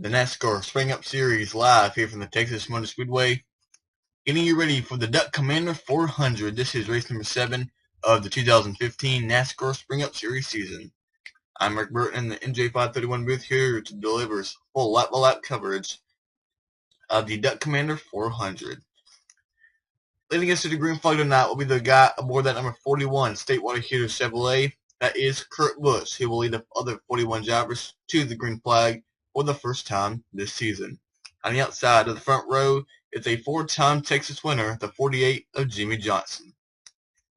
The NASCAR Spring Up Series live here from the Texas Motor Speedway. Getting you ready for the Duck Commander 400. This is race number 7 of the 2015 NASCAR Spring Up Series season. I'm Rick Burton in the NJ531 booth here to deliver full lap-by-lap coverage of the Duck Commander 400. Leading us to the green flag tonight will be the guy aboard that number 41 State Water Heater Chevrolet. That is Kurt Busch. He will lead the other 41 drivers to the green flag for the first time this season. On the outside of the front row is a four-time Texas winner, the 48 of Jimmy Johnson.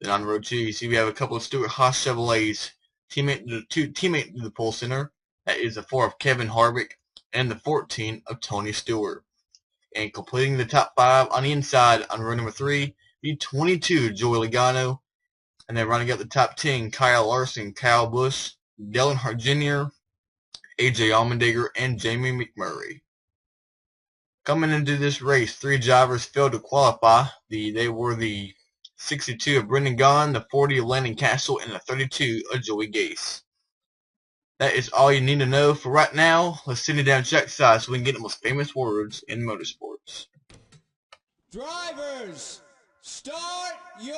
Then on row 2, you see we have a couple of Stewart-Haas Chevrolets teammate to the pole center. That is the 4 of Kevin Harvick and the 14 of Tony Stewart. And completing the top 5 on the inside on row number 3, the 22 Joey Logano. And then running up the top 10, Kyle Larson, Kyle Busch, Dale Earnhardt Jr., AJ Allmendinger, and Jamie McMurray. Coming into this race, 3 drivers failed to qualify. They were the 62 of Brendan Gaughan, the 40 of Landon Castle, and the 32 of Joey Gase. That is all you need to know for right now. Let's sit it down trackside so we can get the most famous words in motorsports. Drivers, start your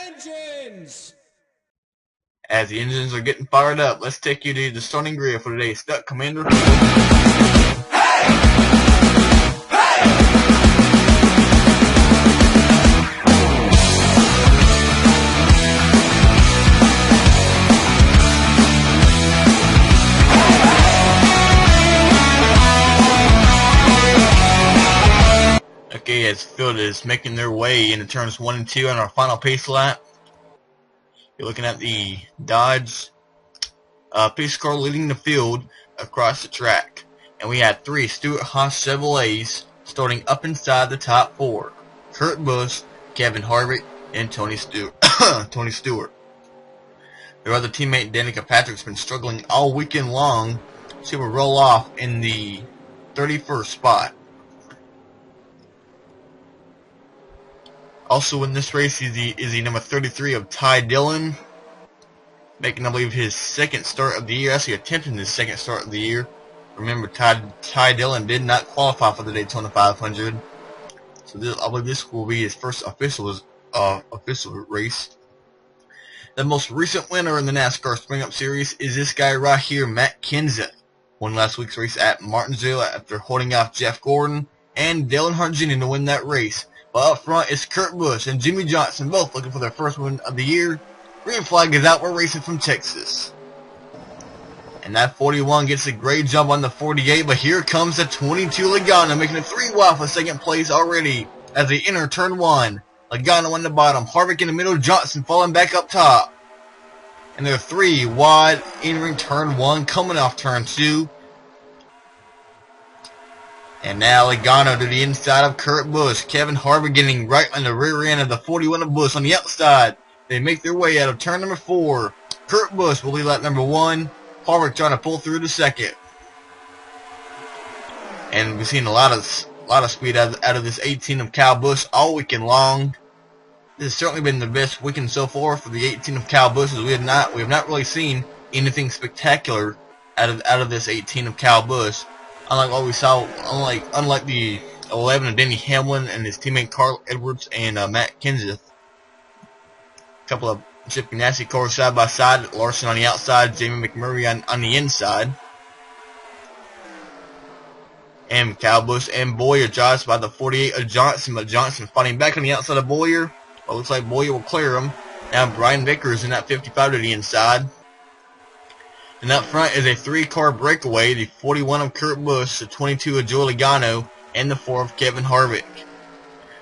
engines! As the engines are getting fired up, let's take you to the starting grid for today's Duck Commander. Okay, as field is making their way into turns 1 and 2 on our final pace lap. You're looking at the Dodge pace car leading the field across the track. And we had 3 Stewart-Haas Chevrolets starting up inside the top 4. Kurt Busch, Kevin Harvick, and Tony Stewart. Their other teammate Danica Patrick's been struggling all weekend long. She will roll off in the 31st spot. Also in this race is the number 33 of Ty Dillon, making, I believe, his second start of the year. Actually attempting his second start of the year. Remember, Ty Dillon did not qualify for the Daytona 500, so I believe this will be his first official race. The most recent winner in the NASCAR Spring Up Series is this guy right here, Matt Kenseth. Won last week's race at Martinsville after holding off Jeff Gordon and Dale Earnhardt Jr. to win that race. But up front is Kurt Busch and Jimmy Johnson, both looking for their first win of the year. Green flag is out. We're racing from Texas. And that 41 gets a great jump on the 48, but here comes the 22 Logano, making it 3 wide for second place already as they enter turn 1. Logano on the bottom, Harvick in the middle, Johnson falling back up top. And they're 3 wide entering turn 1, coming off turn 2. And now Logano to the inside of Kurt Busch. Kevin Harvick getting right on the rear end of the 41 of Busch on the outside. They make their way out of turn number 4. Kurt Busch will lead lap number 1. Harvick trying to pull through the second. And we've seen a lot of speed out of this 18 of Kyle Busch all weekend long. This has certainly been the best weekend so far for the 18 of Kyle Busch, as we have not really seen anything spectacular out of this 18 of Kyle Busch. Unlike what we saw, unlike the 11 of Denny Hamlin and his teammate Carl Edwards and Matt Kenseth. A couple of Chip Ganassi cars side by side. Larson on the outside, Jamie McMurray on the inside. And Kyle Busch and Bowyer drives by the 48 of Johnson, but Johnson fighting back on the outside of Bowyer. Well, looks like Bowyer will clear him. Now Brian Vickers in that 55 to the inside. And up front is a 3-car breakaway, the 41 of Kurt Busch, the 22 of Joey Logano, and the 4 of Kevin Harvick.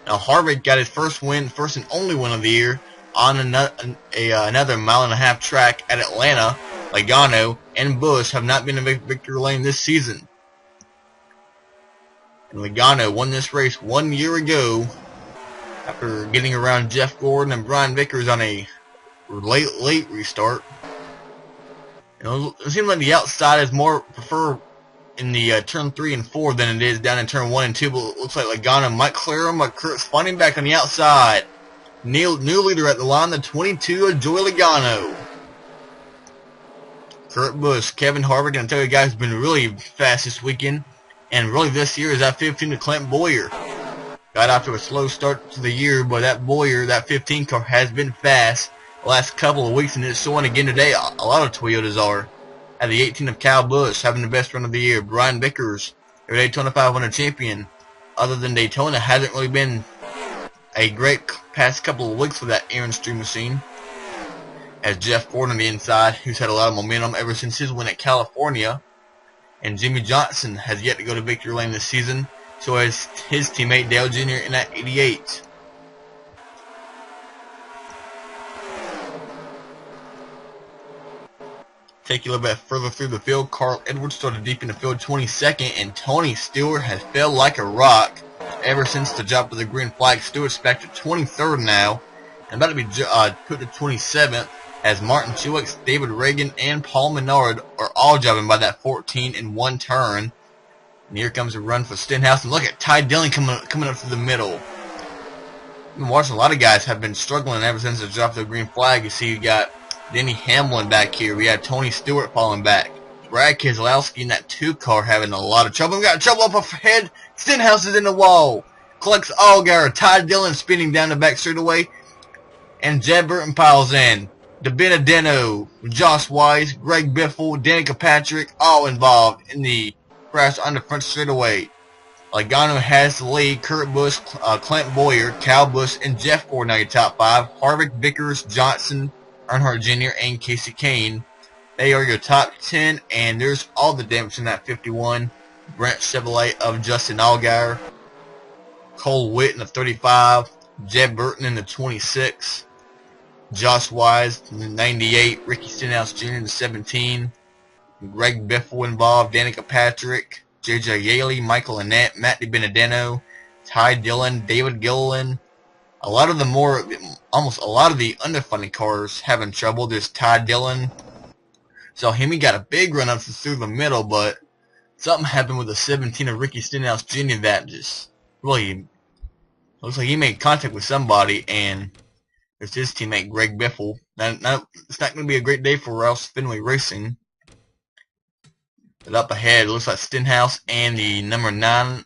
Now Harvick got his first and only win of the year on another mile-and-a-half track at Atlanta. Logano and Busch have not been in victory lane this season. And Logano won this race 1 year ago after getting around Jeff Gordon and Brian Vickers on a late restart. It seems like the outside is more preferred in the turn 3 and 4 than it is down in turn 1 and 2, but it looks like Logano might clear him, but Kurt's fighting back on the outside. New leader at the line, the 22 of Joey Logano. Kurt Busch, Kevin Harvick, and I tell you guys, been really fast this weekend. And really this year is that 15 to Clint Boyer. Got off to a slow start to the year, but that Boyer, that 15 car, has been fast the last couple of weeks, and it's showing again today. A lot of Toyotas are. At the 18 of Kyle Busch, having the best run of the year. Brian Vickers, their Daytona 500 champion. Other than Daytona, hasn't really been a great past couple of weeks for that Aaron Street machine. As Jeff Ford on the inside, who's had a lot of momentum ever since his win at California. And Jimmy Johnson has yet to go to victory lane this season. So has his teammate Dale Jr. in that 88. Take you a little bit further through the field. Carl Edwards started deep in the field, 22nd, and Tony Stewart has fell like a rock ever since the drop of the green flag. Stewart's back to 23rd now, and about to be put to 27th, as Martin Truex, David Reagan, and Paul Menard are all driving by that 14 in one turn. And here comes a run for Stenhouse, and look at Ty Dillon coming up through the middle. I've been watching a lot of guys have been struggling ever since the drop of the green flag. You see, you got Denny Hamlin back here. We had Tony Stewart falling back. Brad Keselowski in that 2 car having a lot of trouble. We got trouble up ahead. Stenhouse is in the wall. Collects Allgaier. Ty Dillon spinning down the back straightaway. And Jed Burton piles in. DeBenedetto, Josh Wise, Greg Biffle, Danica Patrick, all involved in the crash on the front straightaway. Logano has the lead. Kurt Busch, Clint Boyer, Kyle Busch, and Jeff Ford now your top 5. Harvick, Vickers, Johnson, Earnhardt Jr., and Casey Kane. They are your top 10, and there's all the damage in that 51. Brent Chevrolet of Justin Allgaier. Cole Witt in the 35. Jed Burton in the 26. Josh Wise in the 98. Ricky Stenhouse Jr. in the 17. Greg Biffle involved. Danica Patrick. J.J. Yaley, Michael Annett, Matt DiBenedetto, Ty Dillon, David Gilliland. Almost a lot of the underfunded cars having trouble. There's Ty Dillon. So he got a big run up through the middle, but something happened with the 17 of Ricky Stenhouse Jr. that just really looks like he made contact with somebody, and there's his teammate Greg Biffle. Now, it's not going to be a great day for Rouse Fenway Racing. But up ahead, it looks like Stenhouse and the number 9.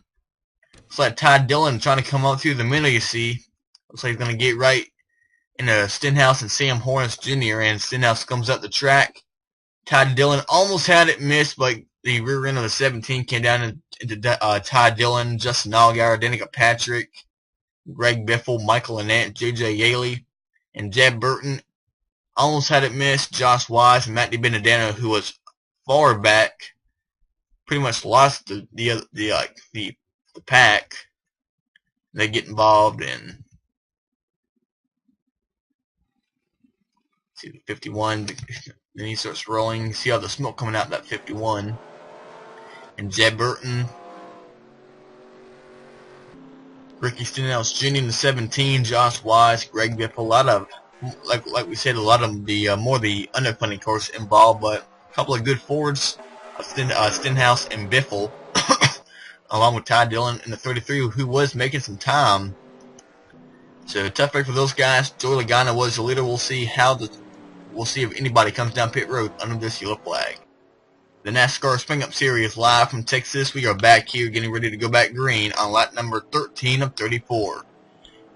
Looks like Ty Dillon trying to come up through the middle, you see. Looks like he's going to get right into Stenhouse and Sam Hornis Jr. And Stenhouse comes up the track. Ty Dillon almost had it missed, but the rear end of the 17 came down into Ty Dillon, Justin Allgaier, Danica Patrick, Greg Biffle, Michael Annett, J.J. Yaley, and Jed Burton. Almost had it missed. Josh Wise and Matt DiBenedetto, who was far back, pretty much lost the pack. They get involved in, see the 51. Then he starts rolling. See all the smoke coming out of that 51. And Jed Burton, Ricky Stenhouse Jr. in the 17. Josh Wise, Greg Biffle. A lot of, like we said, a lot of the more the underfunding cars involved, but a couple of good forwards. Stenhouse and Biffle, along with Ty Dillon in the 33, who was making some time. So tough break for those guys. Joey Logano was the leader. We'll see if anybody comes down pit road under this yellow flag. The NASCAR Spring Up Series live from Texas. We are back here getting ready to go back green on lap number 13 of 34.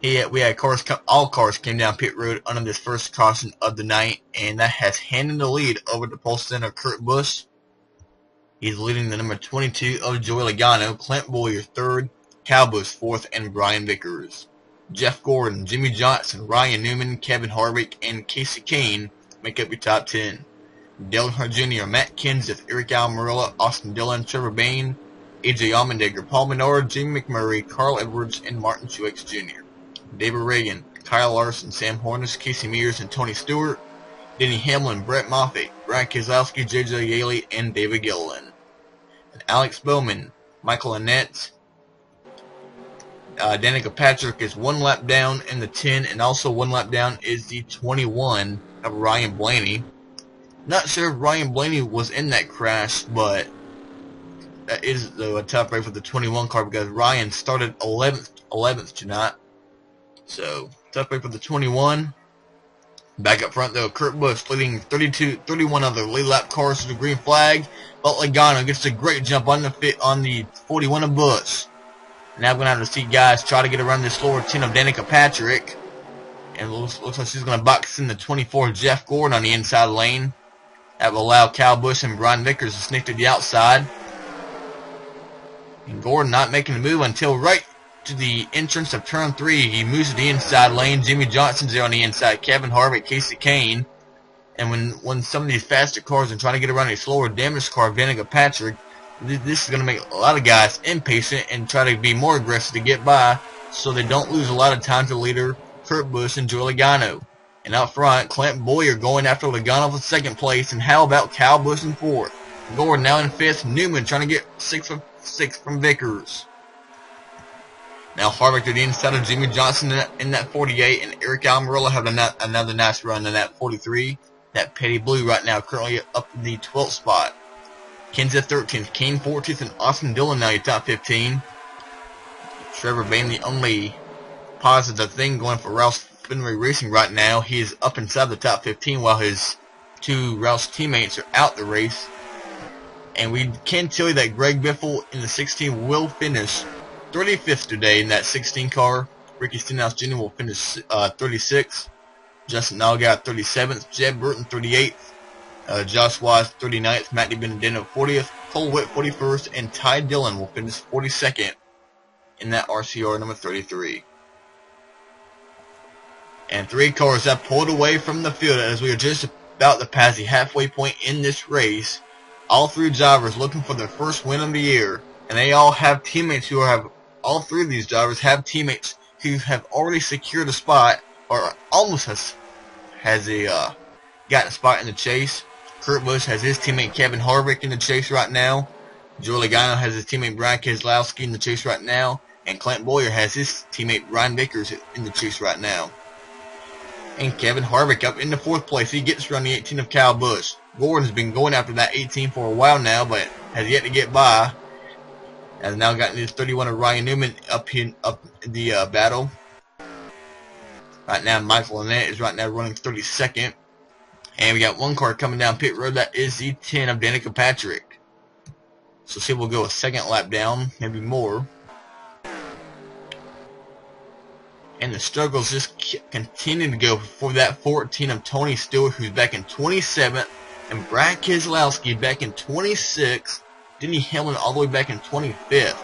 We had all cars came down pit road under this first caution of the night, and that has handed the lead over to pole center Kurt Busch. He's leading the number 22 of Joey Logano, Clint Boyer 3rd, Kyle Busch 4th, and Brian Vickers. Jeff Gordon, Jimmy Johnson, Ryan Newman, Kevin Harvick, and Casey Kane make up your top 10. Dale Earnhardt Jr., Matt Kenseth, Eric Almirola, Austin Dillon, Trevor Bayne, AJ Allmendinger, Paul Menard, Jamie McMurray, Carl Edwards, and Martin Truex Jr. David Reagan, Kyle Larson, Sam Hornis, Casey Mears, and Tony Stewart. Denny Hamlin, Brett Moffitt, Brad Keselowski, J.J. Yaley, and David Gilliland. And Alex Bowman, Michael Annett, Danica Patrick is 1 lap down in the 10, and also 1 lap down is the 21 of Ryan Blaney. Not sure if Ryan Blaney was in that crash, but that is a tough break for the 21 car because Ryan started 11th tonight. So tough break for the 21. Back up front, though, Kurt Busch leading 31 other lead lap cars to the green flag. But Logano gets a great jump on the 41 of Busch. Now we're going to have to see guys try to get around this lower 10 of Danica Patrick. And it looks like she's going to box in the 24 Jeff Gordon on the inside lane. That will allow Kyle Busch and Brian Vickers to sneak to the outside. And Gordon not making the move until right to the entrance of turn 3. He moves to the inside lane. Jimmy Johnson's there on the inside. Kevin Harvick, Casey Kane. And when some of these faster cars are trying to get around a slower damaged car, Danica Patrick, this is going to make a lot of guys impatient and try to be more aggressive to get by so they don't lose a lot of time to leader Kurt Busch and Joey Logano. And out front, Clint Boyer going after Logano for second place. And how about Kyle Busch in fourth? Gordon now in fifth. Newman trying to get sixth from Vickers. Now Harvick to the inside of Jimmy Johnson in that 48. And Eric Almirola having another nice run in that 43. That Petty Blue right now currently up in the 12th spot. Kenseth 13th, Kane 14th, and Austin Dillon now your top 15. Trevor Bayne, the only positive thing going for Roush Fenway Racing right now. He is up inside the top 15 while his two Roush teammates are out the race. And we can tell you that Greg Biffle in the 16 will finish 35th today in that 16 car. Ricky Stenhouse Jr. will finish 36th. Justin Allgaier 37th. Jeb Burton 38th. Josh Wise 39th. Matty Benedetto 40th. Cole Witt 41st. And Ty Dillon will finish 42nd in that RCR number 33. And 3 cars have pulled away from the field as we are just about to pass the halfway point in this race. All 3 drivers looking for their first win of the year. And they all have teammates who have, all 3 of these drivers have teammates who have already secured a spot or almost has gotten a spot in the chase. Kurt Busch has his teammate Kevin Harvick in the chase right now. Joey Logano has his teammate Brian Keselowski in the chase right now. And Clint Boyer has his teammate Brian Vickers in the chase right now. And Kevin Harvick up in the 4th place. He gets around the 18 of Kyle Busch. Gordon's been going after that 18 for a while now, but has yet to get by. Has now gotten his 31 of Ryan Newman up in the battle. Right now, Michael Annett is right now running 32nd. And we got 1 car coming down pit road. That is the 10 of Danica Patrick. So see, we'll go a second lap down, maybe more. And the struggles just continue to go for that 14 of Tony Stewart, who's back in 27th. And Brad Keselowski back in 26th. Denny Hamlin all the way back in 25th.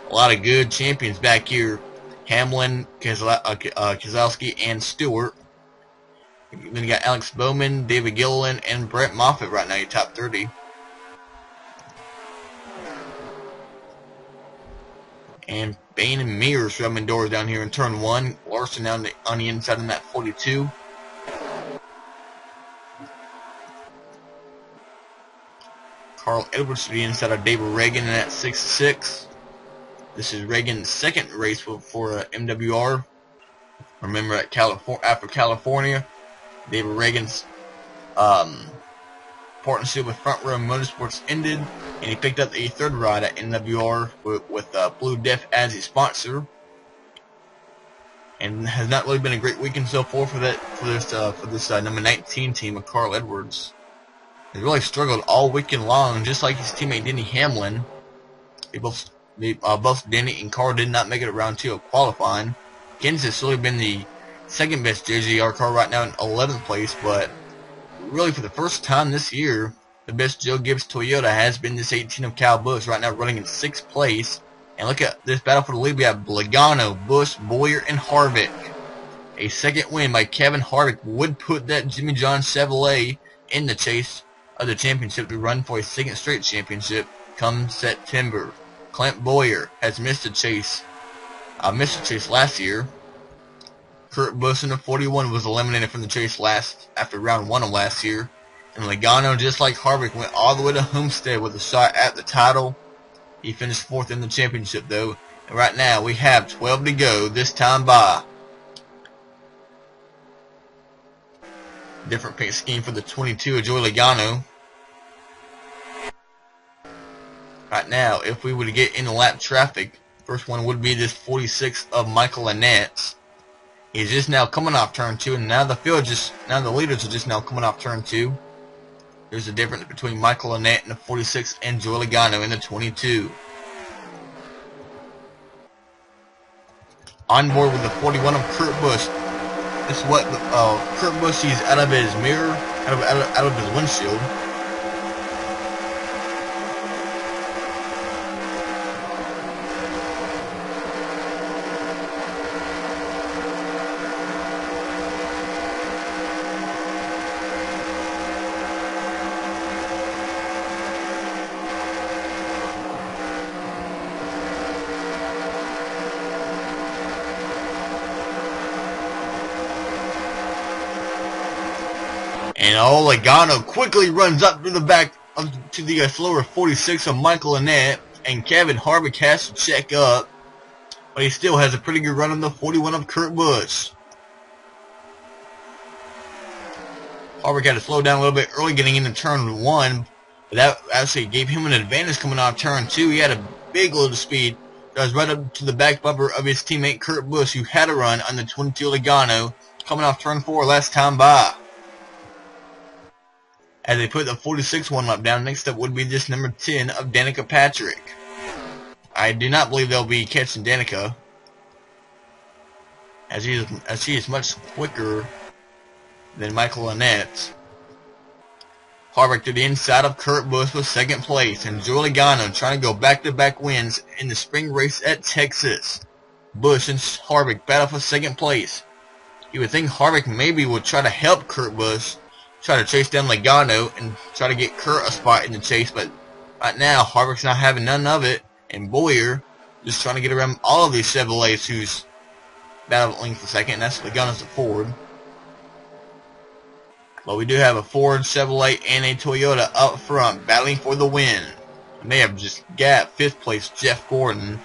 A lot of good champions back here. Hamlin, Keselowski, and Stewart. Then you got Alex Bowman, David Gilliland, and Brett Moffitt right now, your top 30. And Bain and Mears rubbing doors down here in turn 1. Larson down on the inside in that 42. Carl Edwards to the inside of David Reagan in that 66. This is Reagan's second race for MWR. Remember at after California, David Reagan's partnership with Front Row Motorsports ended, and he picked up a 3rd ride at NWR with Blue Def as his sponsor. And has not really been a great weekend so far for this number 19 team of Carl Edwards. They really struggled all weekend long, just like his teammate Denny Hamlin. Both Denny and Carl did not make it around 2 of qualifying. Kenseth has really been the second best JGR car right now in 11th place, but really for the first time this year, the best Joe Gibbs Toyota has been this 18 of Kyle Busch, right now running in 6th place. And look at this battle for the lead. We have Logano, Busch, Boyer, and Harvick. A second win by Kevin Harvick would put that Jimmy John Chevrolet in the chase of the championship to run for a 2nd straight championship come September. Clint Boyer has missed the chase last year. Kurt Busch in the 41 was eliminated from the chase after round 1 of last year. And Logano, just like Harvick, went all the way to Homestead with a shot at the title. He finished 4th in the championship though. And right now we have 12 to go, this time by. Different paint scheme for the 22 of Joey Logano. Right now, if we were to get in the lap traffic, first one would be this 46 of Michael Annett. He's just now coming off turn 2, and now the leaders are just now coming off turn 2. There's a difference between Michael Annett in the 46 and Joey Logano in the 22. On board with the 41 of Kurt Busch. This is what Kurt Busch sees out of his mirror, out of his windshield. And Logano quickly runs up to the back to the slower 46 of Michael Annett, and Kevin Harvick has to check up, but he still has a pretty good run on the 41 of Kurt Busch. Harvick had to slow down a little bit early getting into turn 1, but that actually gave him an advantage coming off turn 2. He had a big load of speed that was right up to the back bumper of his teammate Kurt Busch, who had a run on the 22 Logano coming off turn 4 last time by. As they put the 46 one lap down, next up would be this number 10 of Danica Patrick. I do not believe they'll be catching Danica, as she is much quicker than Michael Annett. Harvick to the inside of Kurt Busch with second place, and Joey Logano trying to go back-to-back wins in the spring race at Texas. Busch and Harvick battle for second place. You would think Harvick maybe would try to help Kurt Busch, try to chase down Logano and try to get Kurt a spot in the chase, but right now Harvick's not having none of it, and Bowyer just trying to get around all of these Chevrolets who's battling for second, and that's Logano's a Ford. But we do have a Ford, Chevrolet, and a Toyota up front battling for the win. And they have just got 5th place Jeff Gordon.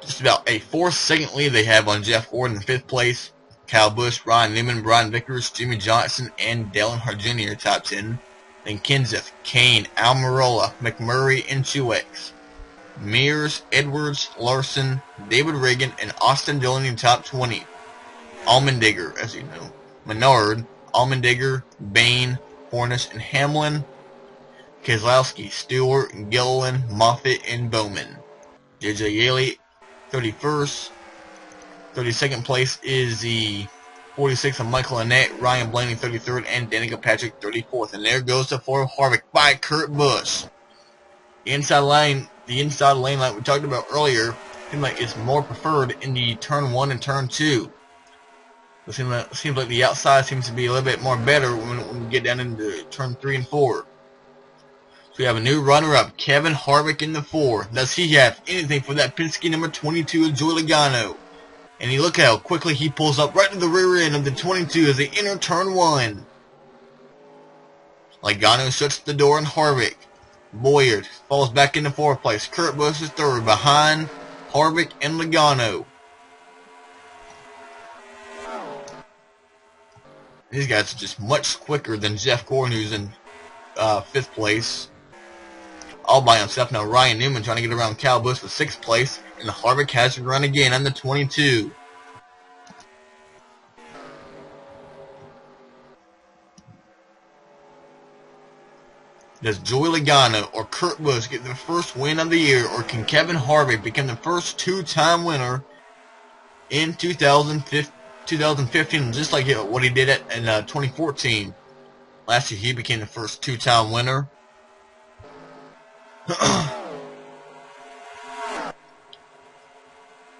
Just about a 4-second lead they have on Jeff Gordon in 5th place. Kyle Busch, Ryan Newman, Brian Vickers, Jimmy Johnson, and Dale Earnhardt Jr. top 10. Then Kenseth, Kane, Almirola, McMurray, and Truex. Mears, Edwards, Larson, David Reagan, and Austin Dillon in top 20. Allmendinger, as you know. Menard, Allmendinger, Bain, Hornish, and Hamlin. Keselowski, Stewart, Gilliland, Moffitt, and Bowman. JJ Yeley, 31st. 32nd place is the 46th of Michael Annett, Ryan Blaney 33rd, and Danica Patrick 34th. And there goes the Ford Harvick by Kurt Busch. The inside lane like we talked about earlier, seems like it's more preferred in the turn 1 and turn 2. It seems like the outside seems to be a little bit more better when we get down into turn 3 and 4. So we have a new runner-up, Kevin Harvick in the 4. Does he have anything for that Penske number 22 of Joey Logano? And you look how quickly he pulls up right to the rear end of the 22 as they enter turn 1. Logano shuts the door on Harvick. Bowyer falls back into 4th place. Kurt Busch is 3rd behind Harvick and Logano. These guys are just much quicker than Jeff Gordon, who's in 5th place. All by himself. Now Ryan Newman trying to get around Kyle Busch for 6th place. And Harvick has to run again on the 22. Does Joey Logano or Kurt Busch get the first win of the year, or can Kevin Harvick become the first 2-time winner in 2015, just like what he did in 2014? Last year he became the first 2-time winner.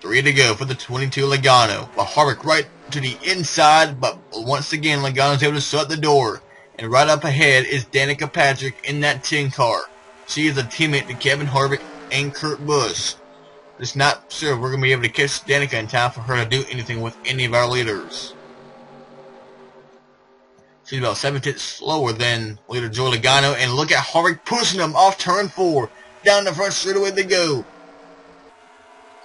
3 to go for the 22 Logano. But Harvick right to the inside, but once again Logano's able to shut the door. And right up ahead is Danica Patrick in that 10 car. She is a teammate to Kevin Harvick and Kurt Busch. Just not sure if we're going to be able to catch Danica in time for her to do anything with any of our leaders. She's about 7 tenths slower than leader Joey Logano. And look at Harvick pushing him off turn 4. Down the front straightaway they go.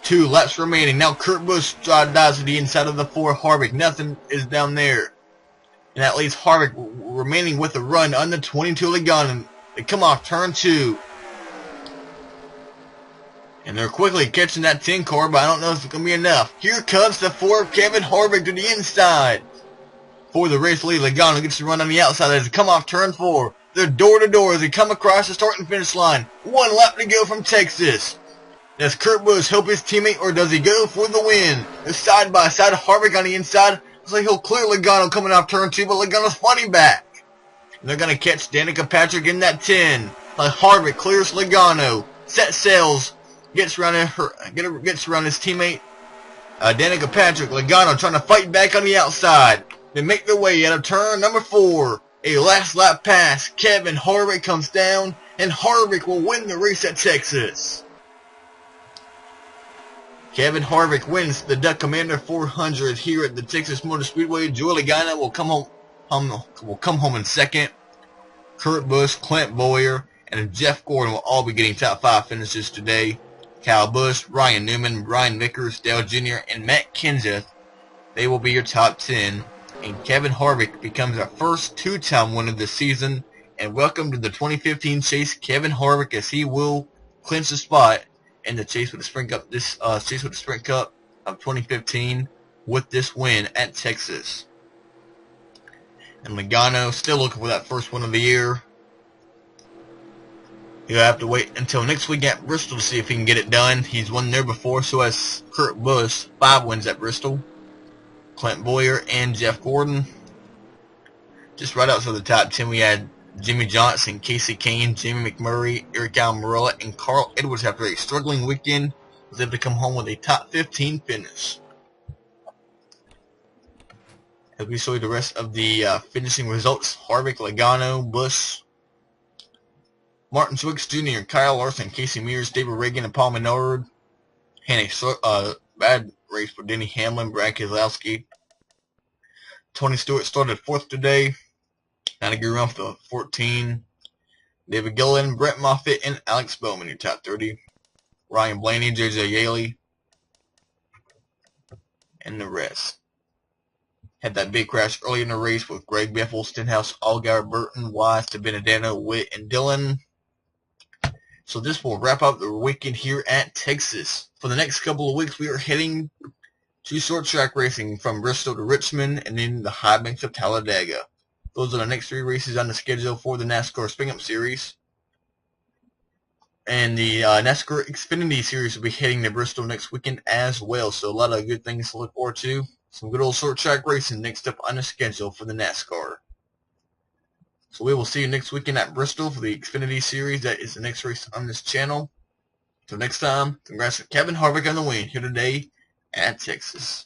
2 laps remaining. Now Kurt Busch dives to the inside of the 4 Harvick. Nothing is down there. And that leaves Harvick remaining with a run on the 22 Logano. They come off turn 2. And they're quickly catching that 10 car, but I don't know if it's going to be enough. Here comes the 4 of Kevin Harvick to the inside. For the race lead, Logano gets to run on the outside as they come off turn 4. They're door to door as they come across the start and finish line. 1 lap to go from Texas. Does Kurt Busch help his teammate, or does he go for the win? They're side by side. Harvick on the inside. Looks like he'll clear Logano coming off turn 2, but Logano's fighting back. And they're going to catch Danica Patrick in that 10. Like Harvick clears Logano. Set sails. Gets around his teammate. Danica Patrick. Logano trying to fight back on the outside. They make their way out of turn number 4. A last lap pass. Kevin Harvick comes down, and Harvick will win the race at Texas. Kevin Harvick wins the Duck Commander 400 here at the Texas Motor Speedway. Joey Logano will come home in second. Kurt Busch, Clint Bowyer, and Jeff Gordon will all be getting top 5 finishes today. Kyle Busch, Ryan Newman, Brian Vickers, Dale Jr., and Matt Kenseth, they will be your top 10. And Kevin Harvick becomes our first 2-time winner this season. And welcome to the 2015 chase, Kevin Harvick, as he will clinch the spot in the chase with the Sprint Cup, Sprint Cup of 2015 with this win at Texas. And Logano still looking for that first win of the year. He'll have to wait until next week at Bristol to see if he can get it done. He's won there before, so has Kurt Busch, 5 wins at Bristol. Clint Bowyer and Jeff Gordon. Just right outside the top 10, we had Jimmy Johnson, Casey Kane, Jamie McMurray, Eric Almirola, and Carl Edwards after a struggling weekend was able to come home with a top 15 finish. As we show you the rest of the finishing results, Harvick, Logano, Busch, Martin Truex Jr., Kyle Larson, Casey Mears, David Reagan, and Paul Menard. And a bad race for Denny Hamlin, Brad Keselowski. Tony Stewart started 4th today. Not a good run for 14. David Gilliland, Brett Moffitt, and Alex Bowman, your top 30. Ryan Blaney, J.J. Yaley, and the rest. Had that big crash early in the race with Greg Biffle, Stenhouse, Allgaier, Burton, Wise, to Benedetto, Witt, and Dillon. So this will wrap up the weekend here at Texas. For the next couple of weeks, we are heading to short track racing from Bristol to Richmond and then the high banks of Talladega. Those are the next 3 races on the schedule for the NASCAR Spring Up Series. And the NASCAR Xfinity Series will be heading to Bristol next weekend as well. So a lot of good things to look forward to. Some good old short track racing next up on the schedule for the NASCAR. So we will see you next weekend at Bristol for the Xfinity Series. That is the next race on this channel. Until next time, congrats to Kevin Harvick on the win here today at Texas.